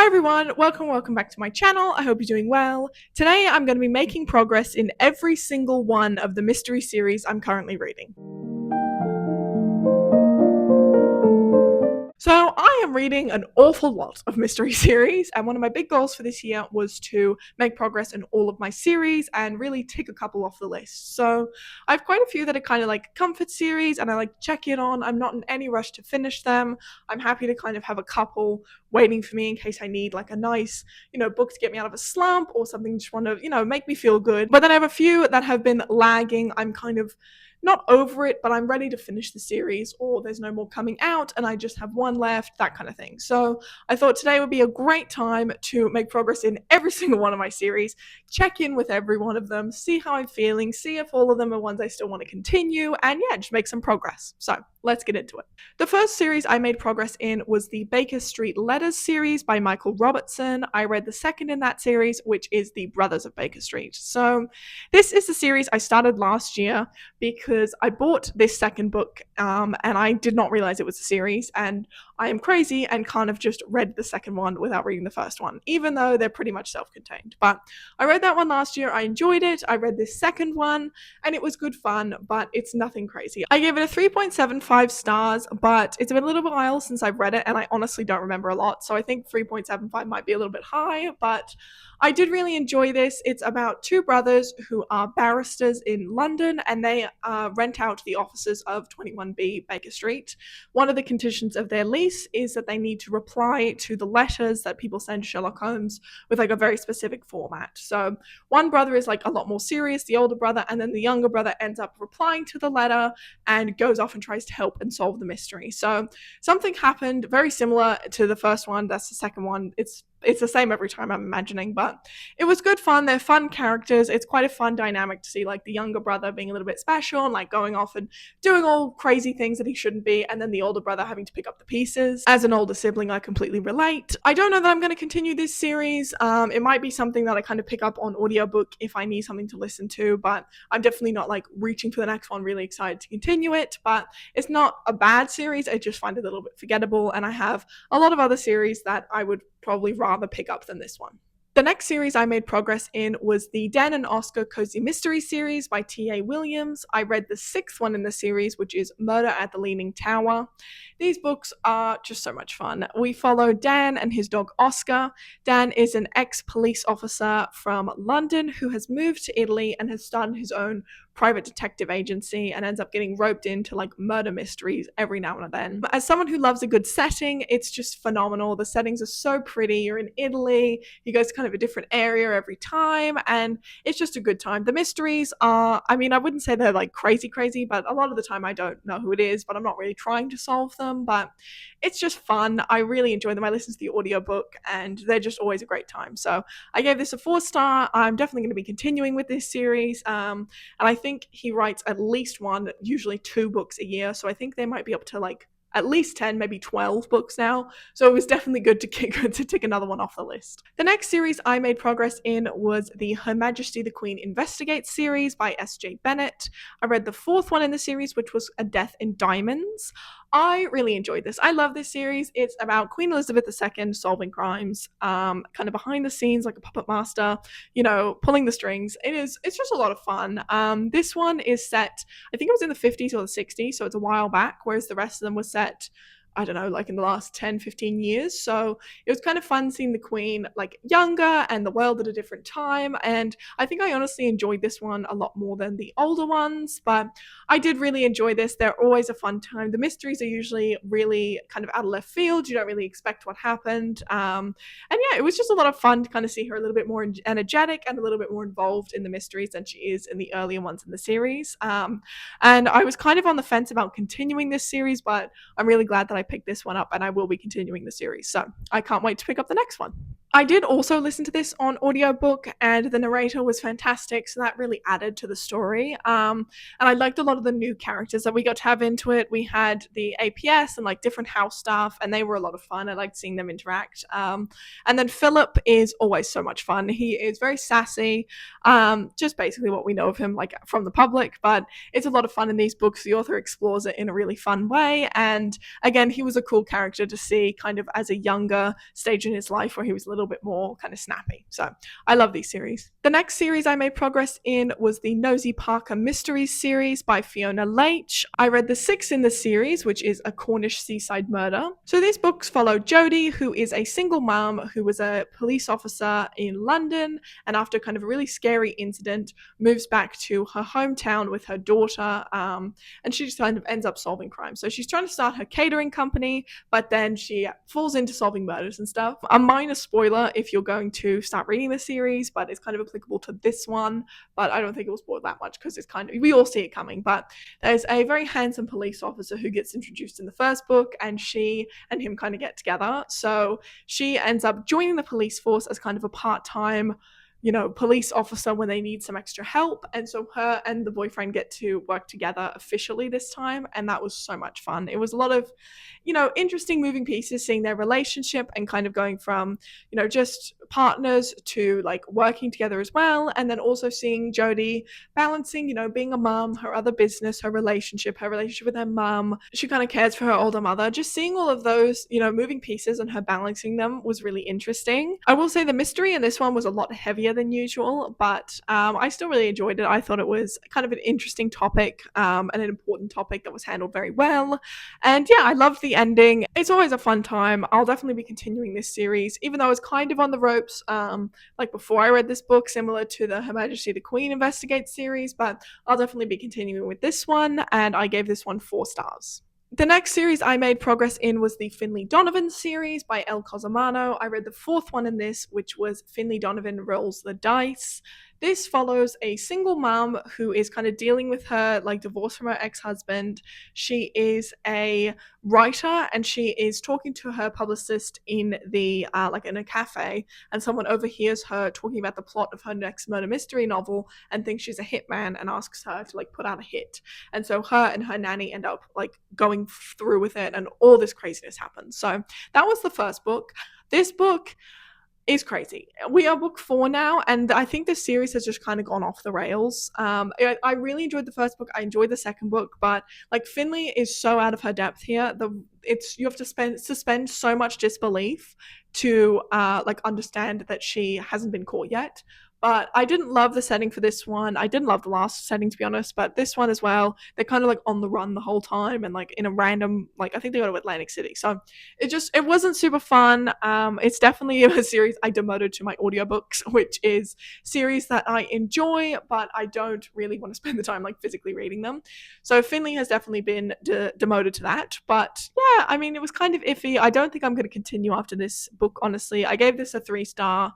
Everyone, welcome back to my channel. I hope you're doing well. Today I'm going to be making progress in every single one of the mystery series I'm currently reading. So I am reading an awful lot of mystery series, and one of my big goals for this year was to make progress in all of my series and really tick a couple off the list. So I have quite a few that are kind of like comfort series and I like to check in on. I'm not in any rush to finish them. I'm happy to kind of have a couple waiting for me in case I need like a nice, book to get me out of a slump or something just want to, make me feel good. But then I have a few that have been lagging. I'm kind of not over it, but I'm ready to finish the series, or there's no more coming out and I just have one left, that kind of thing. So I thought today would be a great time to make progress in every single one of my series, check in with every one of them, see how I'm feeling, see if all of them are ones I still want to continue, and yeah, just make some progress. So let's get into it. The first series I made progress in was the Baker Street Letters series by Michael Robertson. I read the second in that series, which is The Brothers of Baker Street. So this is the series I started last year because I bought this second book and I did not realize it was a series, and I am crazy and kind of just read the second one without reading the first one, even though they're pretty much self-contained. But I read that one last year, I enjoyed it. I read this second one and it was good fun, but it's nothing crazy. I gave it a 3.75 stars, but it's been a little while since I've read it and I honestly don't remember a lot, so I think 3.75 might be a little bit high, but I did really enjoy this. It's about two brothers who are barristers in London, and they rent out the offices of 21B Baker Street. One of the conditions of their lease is that they need to reply to the letters that people send Sherlock Holmes with like a very specific format. So one brother is like a lot more serious, the older brother, and then the younger brother ends up replying to the letter and goes off and tries to help and solve the mystery. So something happened very similar to the first one. That's the second one. It's the same every time, I'm imagining, but it was good fun. They're fun characters. It's quite a fun dynamic to see like the younger brother being a little bit special and like going off and doing all crazy things that he shouldn't be, and then the older brother having to pick up the pieces. As an older sibling, I completely relate. I don't know that I'm going to continue this series. It might be something that I kind of pick up on audiobook if I need something to listen to, but I'm definitely not like reaching for the next one, really excited to continue it. But it's not a bad series. I just find it a little bit forgettable, and I have a lot of other series that I would probably rather pick up than this one. The next series I made progress in was the Dan and Oscar Cozy Mystery series by T.A. Williams. I read the sixth one in the series, which is Murder at the Leaning Tower. These books are just so much fun. We follow Dan and his dog Oscar. Dan is an ex-police officer from London who has moved to Italy and has started his own private detective agency and ends up getting roped into like murder mysteries every now and then. As someone who loves a good setting, it's just phenomenal. The settings are so pretty. You're in Italy, he goes to kind of a different area every time, and it's just a good time. The mysteries are, I mean, I wouldn't say they're like crazy, but a lot of the time I don't know who it is, but I'm not really trying to solve them, but it's just fun. I really enjoy them. I listen to the audiobook and they're just always a great time. So I gave this a 4-star. I'm definitely going to be continuing with this series. And I think he writes at least one, usually 2 books a year. So I think they might be up to like at least 10, maybe 12 books now. So it was definitely good to tick another one off the list. The next series I made progress in was the Her Majesty the Queen Investigates series by S.J. Bennett. I read the 4th one in the series, which was A Death in Diamonds. I really enjoyed this. I love this series. It's about Queen Elizabeth II solving crimes, kind of behind the scenes like a puppet master, pulling the strings. It's just a lot of fun. This one is set, I think it was in the 50s or the 60s, so it's a while back, whereas the rest of them was set, I don't know, like in the last 10, 15 years. So it was kind of fun seeing the Queen like younger and the world at a different time. And I think I honestly enjoyed this one a lot more than the older ones, but I did really enjoy this. They're always a fun time. The mysteries are usually really kind of out of left field. You don't really expect what happened. And yeah, it was just a lot of fun to kind of see her a little bit more energetic and a little bit more involved in the mysteries than she is in the earlier ones in the series. And I was kind of on the fence about continuing this series, but I'm really glad that I picked this one up and I will be continuing the series. So I can't wait to pick up the next one. I did also listen to this on audiobook, and the narrator was fantastic, so that really added to the story. And I liked a lot of the new characters that we got to have into it. We had the APS and like different house staff, and they were a lot of fun. I liked seeing them interact. And then Philip is always so much fun. He is very sassy, just basically what we know of him, like from the public, but it's a lot of fun in these books. The author explores it in a really fun way, and again, he was a cool character to see kind of as a younger stage in his life where he was a little bit more kind of snappy. So I love these series. The next series I made progress in was the Nosy Parker Mysteries series by Fiona Leitch. I read the sixth in the series, which is A Cornish Seaside Murder. So these books follow Jodie, who is a single mom who was a police officer in London, and after kind of a really scary incident, moves back to her hometown with her daughter, and she just kind of ends up solving crime. So she's trying to start her catering company, but then she falls into solving murders and stuff. A minor spoiler if you're going to start reading the series, but it's kind of applicable to this one, but I don't think it will spoil that much because it's kind of, we all see it coming. But there's a very handsome police officer who gets introduced in the first book, and she and him kind of get together. So she ends up joining the police force as kind of a part-time, police officer when they need some extra help. And so her and the boyfriend get to work together officially this time. And that was so much fun. It was a lot of, interesting moving pieces, seeing their relationship and kind of going from, just partners to like working together as well. And then also seeing Jodie balancing, being a mom, her other business, her relationship with her mom. She kind of cares for her older mother. Just seeing all of those, moving pieces and her balancing them was really interesting. I will say the mystery in this one was a lot heavier than usual, but I still really enjoyed it. I thought it was kind of an interesting topic, and an important topic that was handled very well. And yeah, I loved the ending. It's always a fun time. I'll definitely be continuing this series, even though I was kind of on the ropes, like before I read this book, similar to the Her Majesty the Queen Investigates series, but I'll definitely be continuing with this one, and I gave this one 4 stars. The next series I made progress in was the Finlay Donovan series by El Cosimano. I read the 4th one in this, which was Finlay Donovan Rolls the Dice. This follows a single mom who is kind of dealing with her like divorce from her ex-husband. She is a writer, and she is talking to her publicist in the like in a cafe, and someone overhears her talking about the plot of her next murder mystery novel and thinks she's a hitman and asks her to like put out a hit. And so her and her nanny end up like going through with it, and all this craziness happens. So that was the first book. This book is crazy. We are book 4 now, and I think this series has just kind of gone off the rails. I really enjoyed the first book. I enjoyed the second book, but like Finlay is so out of her depth here. You have to suspend so much disbelief to like understand that she hasn't been caught yet. But I didn't love the setting for this one. I didn't love the last setting, to be honest, but this one as well. They're kind of like on the run the whole time, and like in a random, like I think they go to Atlantic City. So it wasn't super fun. It's definitely a series I demoted to my audiobooks, which is series that I enjoy, but I don't really want to spend the time like physically reading them. So Finlay has definitely been demoted to that. But yeah, I mean, it was kind of iffy. I don't think I'm going to continue after this book, honestly. I gave this a 3-star.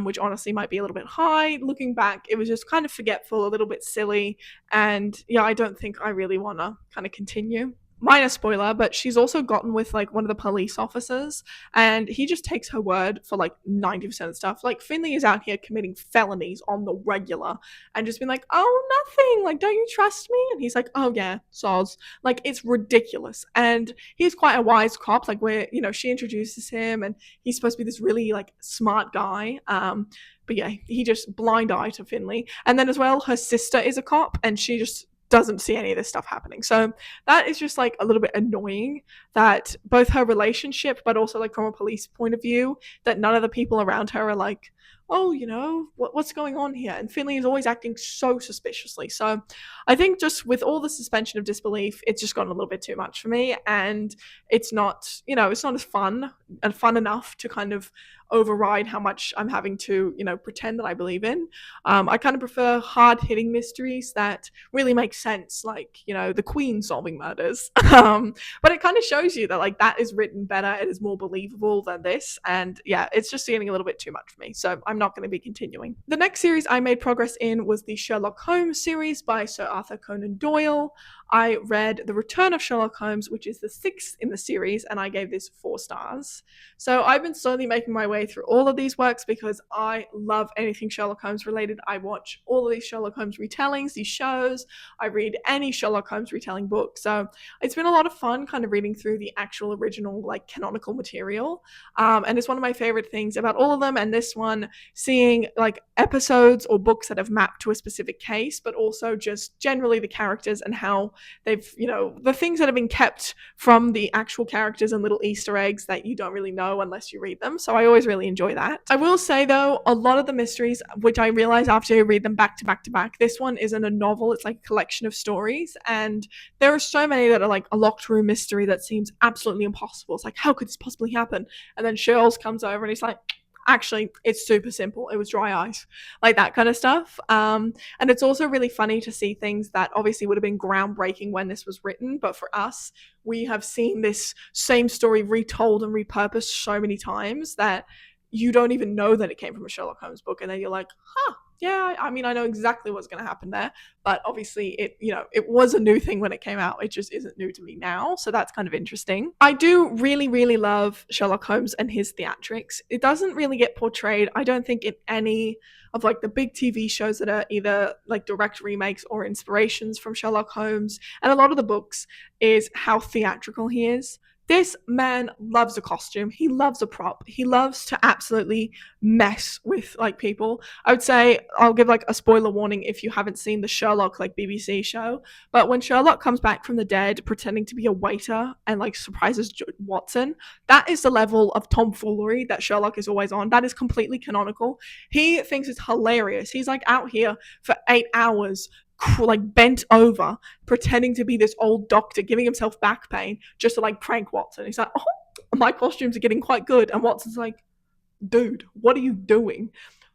Which honestly might be a little bit high. Looking back, it was just kind of forgetful, a little bit silly, and yeah, I don't think I really want to kind of continue. Minor spoiler, but she's also gotten with like one of the police officers, and he just takes her word for like 90% of stuff. Like Finlay is out here committing felonies on the regular and just been like, oh, nothing, like, don't you trust me? And he's like, oh yeah, soz. Like, it's ridiculous. And he's quite a wise cop, like where, she introduces him, and he's supposed to be this really like smart guy. But yeah, he just blind eye to Finlay. And then as well, her sister is a cop, and she just doesn't see any of this stuff happening. So that is just like a little bit annoying, that both her relationship, but also like from a police point of view, that none of the people around her are like, oh, what's going on here? And Finlay is always acting so suspiciously. So I think just with all the suspension of disbelief, it's just gotten a little bit too much for me. And it's not, it's not as fun enough to kind of override how much I'm having to, pretend that I believe in. I kind of prefer hard-hitting mysteries that really make sense, like, the Queen solving murders. But it kind of shows you that, like, that is written better. It is more believable than this. And yeah, it's just getting a little bit too much for me. So I'm not going to be continuing. The next series I made progress in was the Sherlock Holmes series by Sir Arthur Conan Doyle. I read The Return of Sherlock Holmes, which is the sixth in the series, and I gave this 4 stars. So I've been slowly making my way through all of these works because I love anything Sherlock Holmes related. I watch all of these Sherlock Holmes retellings, these shows. I read any Sherlock Holmes retelling book. So it's been a lot of fun kind of reading through the actual original, like canonical material. And it's one of my favorite things about all of them. And this one, seeing like episodes or books that have mapped to a specific case, but also just generally the characters and how they've, the things that have been kept from the actual characters and little Easter eggs that you don't really know unless you read them. So I always really enjoy that. I will say though, a lot of the mysteries, which I realize after you read them back to back to back, this one isn't a novel, it's like a collection of stories. And there are so many that are like a locked room mystery that seems absolutely impossible. It's like, how could this possibly happen? And then Sherlock comes over and he's like, actually, it's super simple. It was dry ice, like that kind of stuff. And it's also really funny to see things that obviously would have been groundbreaking when this was written. But for us, we have seen this same story retold and repurposed so many times that you don't even know that it came from a Sherlock Holmes book. And then you're like, huh, yeah, I mean, I know exactly what's going to happen there. But obviously, it was a new thing when it came out. It just isn't new to me now. So that's kind of interesting. I do really, really love Sherlock Holmes and his theatrics. It doesn't really get portrayed, I don't think, in any of like the big TV shows that are either like direct remakes or inspirations from Sherlock Holmes. And a lot of the books is how theatrical he is. This man loves a costume. He loves a prop. He loves to absolutely mess with like people. I would say, I'll give like a spoiler warning if you haven't seen the Sherlock like BBC show, but when Sherlock comes back from the dead pretending to be a waiter and like surprises Watson, that is the level of tomfoolery that Sherlock is always on. That is completely canonical. He thinks it's hilarious. He's like out here for 8 hours like bent over pretending to be this old doctor giving himself back pain just to like prank Watson. He's like, oh, my costumes are getting quite good, and Watson's like, dude, what are you doing?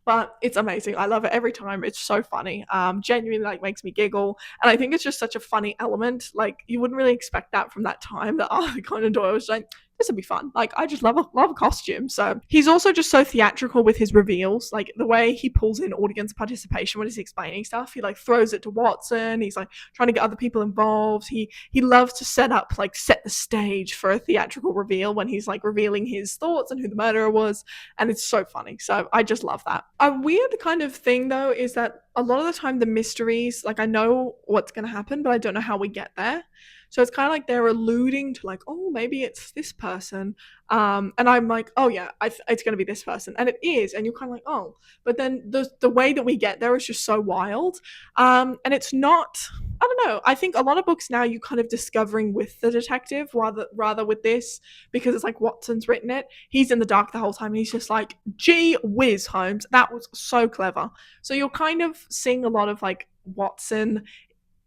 But it's amazing. I love it every time. It's so funny. Genuinely like makes me giggle, and I think it's just such a funny element. Like you wouldn't really expect that from that time that Arthur Conan Doyle was like, this would be fun. Like I just love a costume. So he's also just so theatrical with his reveals, like the way he pulls in audience participation when he's explaining stuff. He like throws it to Watson. He's like trying to get other people involved. He loves to set the stage for a theatrical reveal when he's like revealing his thoughts and who the murderer was, and it's so funny. So I just love that. A weird kind of thing though is that a lot of the time the mysteries, like I know what's going to happen, but I don't know how we get there. So it's kind of like they're alluding to like, oh, maybe it's this person. And I'm like, oh yeah, it's going to be this person. And it is. And you're kind of like, oh, but then the way that we get there is just so wild. And it's not, I don't know. I think a lot of books now you kind of discovering with the detective rather with this, because it's like Watson's written it. He's in the dark the whole time. And he's just like, gee whiz, Holmes. That was so clever. So you're kind of seeing a lot of like Watson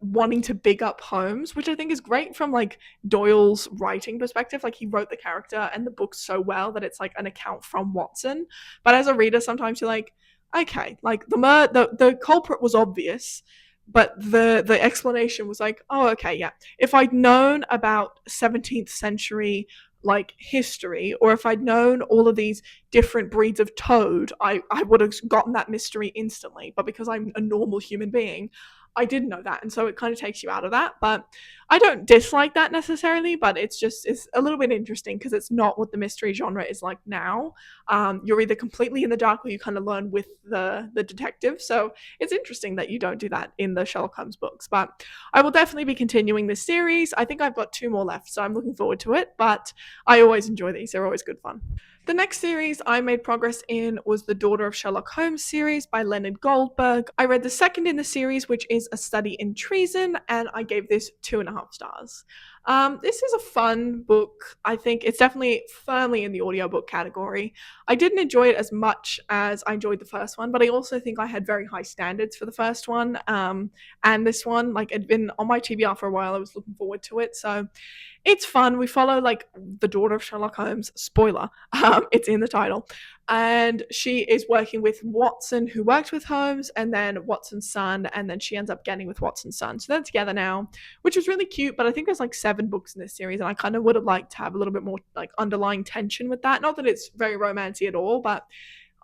wanting to big up Holmes, which I think is great from like Doyle's writing perspective. Like he wrote the character and the book so well that it's like an account from Watson. But as a reader, sometimes you're like, okay, like the culprit was obvious, but the explanation was like, oh, okay, yeah. If I'd known about 17th century like history, or if I'd known all of these different breeds of toad, I would have gotten that mystery instantly. But because I'm a normal human being, I didn't know that, and so it kind of takes you out of that. But I don't dislike that necessarily, but it's a little bit interesting because it's not what the mystery genre is like now. You're either completely in the dark or you kind of learn with the detective. So it's interesting that you don't do that in the Sherlock Holmes books. But I will definitely be continuing this series. I think I've got 2 more left, so I'm looking forward to it. But I always enjoy these. They're always good fun. The next series I made progress in was the Daughter of Sherlock Holmes series by Leonard Goldberg. I read the second in the series, which is A Study in Treason, and I gave this 2.5 stars. This is a fun book. I think it's definitely firmly in the audiobook category. I didn't enjoy it as much as I enjoyed the first one, but I also think I had very high standards for the first one. And this one, like, had been on my TBR for a while. I was looking forward to it. So it's fun. We follow like the daughter of Sherlock Holmes. Spoiler, it's in the title. And she is working with Watson, who worked with Holmes, and then Watson's son, and then she ends up getting with Watson's son. So they're together now, which was really cute. But I think there's like 7 books in this series, and I kind of would have liked to have a little bit more like underlying tension with that. Not that it's very romancy at all, but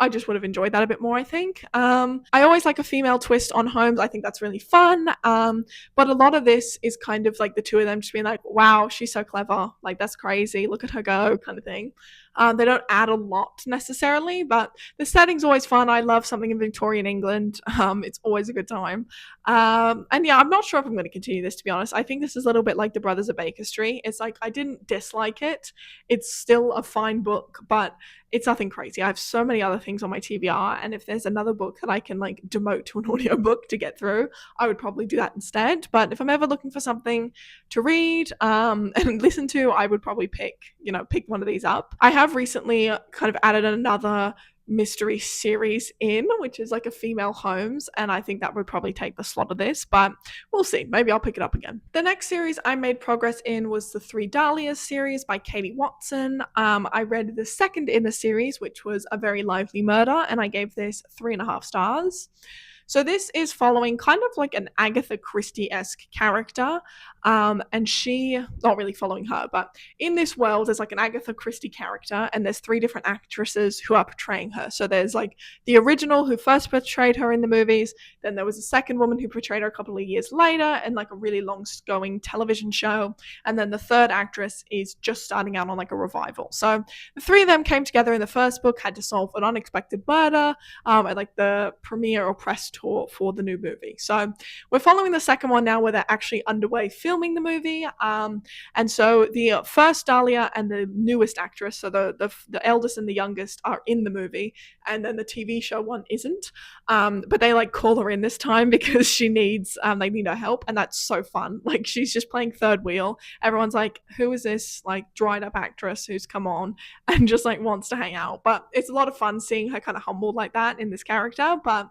I just would have enjoyed that a bit more, I think. I always like a female twist on Holmes. I think that's really fun. But a lot of this is kind of like the two of them just being like, wow, she's so clever. Like, that's crazy. Look at her go, kind of thing. They don't add a lot necessarily, but the setting's always fun. I love something in Victorian England. It's always a good time. And yeah, I'm not sure if I'm going to continue this, to be honest. I think this is a little bit like The Brothers of Baker Street. It's like I didn't dislike it. It's still a fine book, but it's nothing crazy. I have so many other things on my TBR, and if there's another book that I can like demote to an audiobook to get through, I would probably do that instead. But if I'm ever looking for something to read and listen to, I would probably pick one of these up. I have recently kind of added another mystery series in, which is like a female Holmes, and I think that would probably take the slot of this, but we'll see. Maybe I'll pick it up again. The next series I made progress in was the Three Dahlias series by Katie Watson. I read the second in the series, which was A Very Lively Murder, and I gave this 3.5 stars. So this is following kind of like an Agatha Christie-esque character, and she, not really following her, but in this world there's like an Agatha Christie character, and there's 3 different actresses who are portraying her. So there's like the original who first portrayed her in the movies, then there was a second woman who portrayed her a couple of years later in like a really long-going television show, and then the third actress is just starting out on like a revival. So the 3 of them came together in the first book, had to solve an unexpected murder at like the premiere or press tour for the new movie. So we're following the second one now, where they're actually underway filming the movie. And so the first Dahlia and the newest actress, so the eldest and the youngest, are in the movie, and then the TV show one isn't. But they like call her in this time because she needs they need her help, and that's so fun. Like, she's just playing third wheel. Everyone's like, who is this like dried up actress who's come on and just like wants to hang out? But it's a lot of fun seeing her kind of humbled like that in this character. But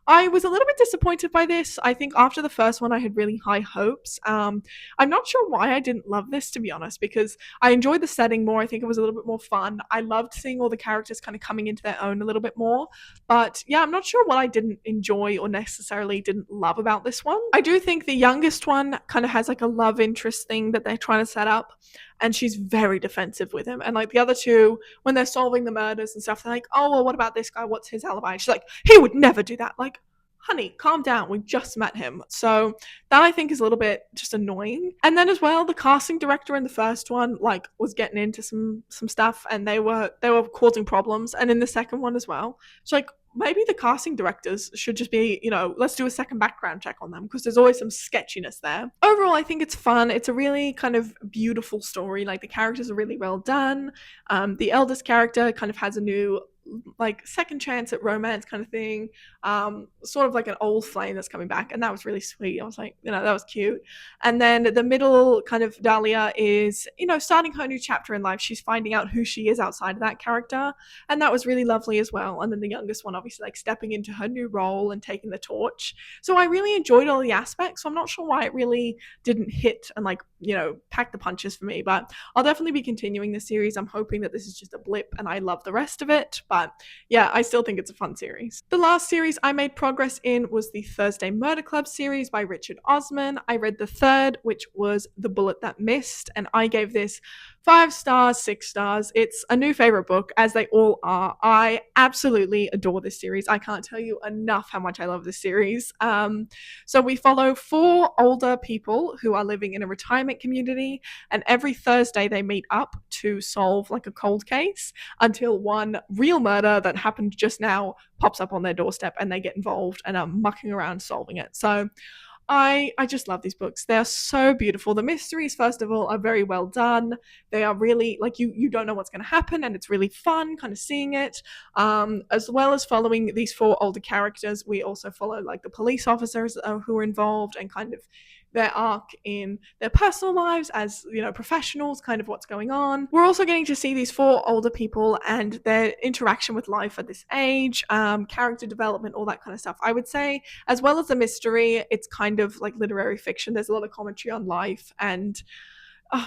I was a little bit disappointed by this. I think after the first one, I had really high hopes. I'm not sure why I didn't love this, to be honest, because I enjoyed the setting more. I think it was a little bit more fun. I loved seeing all the characters kind of coming into their own a little bit more. But yeah, I'm not sure what I didn't enjoy or necessarily didn't love about this one. I do think the youngest one kind of has like a love interest thing that they're trying to set up, and she's very defensive with him. And like the other two, when they're solving the murders and stuff, they're like, oh, well, what about this guy? What's his alibi? And she's like, he would never do that. Like, honey, calm down. We just met him. So that I think is a little bit just annoying. And then as well, the casting director in the first one like was getting into some stuff, and they were causing problems. And in the second one as well. So like, maybe the casting directors should just be, let's do a second background check on them, because there's always some sketchiness there. Overall, I think it's fun. It's a really kind of beautiful story. Like, the characters are really well done. The eldest character kind of has a new like second chance at romance kind of thing, sort of like an old flame that's coming back, and that was really sweet. I was like, that was cute. And then the middle kind of Dahlia is, starting her new chapter in life. She's finding out who she is outside of that character, and that was really lovely as well. And then the youngest one, obviously, like stepping into her new role and taking the torch. So I really enjoyed all the aspects. So I'm not sure why it really didn't hit and like, pack the punches for me, but I'll definitely be continuing the series. I'm hoping that this is just a blip and I love the rest of it. But yeah, I still think it's a fun series. The last series I made progress in was the Thursday Murder Club series by Richard Osman. I read the third, which was The Bullet That Missed, and I gave this 5 stars, 6 stars. It's a new favorite book, as they all are. I absolutely adore this series. I can't tell you enough how much I love this series. So we follow 4 older people who are living in a retirement community, and every Thursday they meet up to solve like a cold case until one real murder that happened just now pops up on their doorstep, and they get involved and are mucking around solving it. So I just love these books. They're so beautiful. The mysteries, first of all, are very well done. They are really like, you don't know what's going to happen, and it's really fun kind of seeing it. As well as following these 4 older characters, we also follow like the police officers who are involved, and kind of their arc in their personal lives as, professionals, kind of what's going on. We're also getting to see these 4 older people and their interaction with life at this age, character development, all that kind of stuff. I would say, as well as the mystery, it's kind of like literary fiction. There's a lot of commentary on life and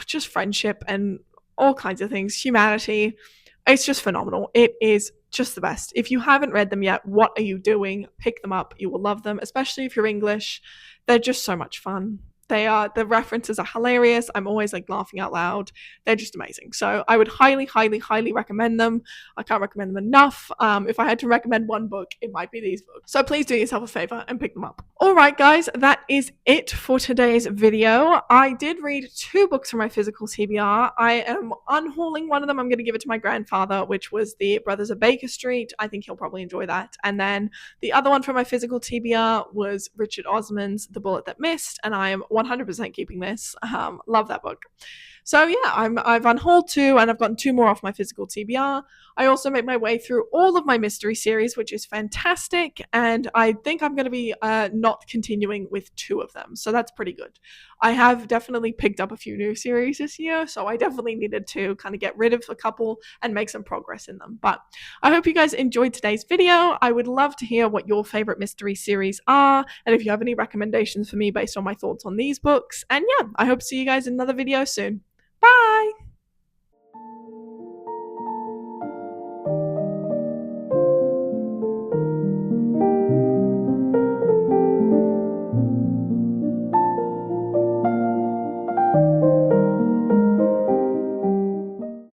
just friendship and all kinds of things, humanity. It's just phenomenal. It is just the best. If you haven't read them yet, what are you doing? Pick them up. You will love them, especially if you're English. They're just so much fun. The references are hilarious. I'm always like laughing out loud. They're just amazing. So I would highly, highly, highly recommend them. I can't recommend them enough. If I had to recommend one book, it might be these books. So please do yourself a favor and pick them up. All right, guys, that is it for today's video. I did read 2 books from my physical TBR. I am unhauling one of them. I'm going to give it to my grandfather, which was The Brothers of Baker Street. I think he'll probably enjoy that. And then the other one from my physical TBR was Richard Osman's The Bullet That Missed, and I am 100% keeping this. Love that book. So yeah, I've unhauled 2 and I've gotten 2 more off my physical TBR. I also made my way through all of my mystery series, which is fantastic, and I think I'm going to be not continuing with 2 of them, so that's pretty good. I have definitely picked up a few new series this year, so I definitely needed to kind of get rid of a couple and make some progress in them. But I hope you guys enjoyed today's video. I would love to hear what your favorite mystery series are, and if you have any recommendations for me based on my thoughts on these books. And yeah, I hope to see you guys in another video soon.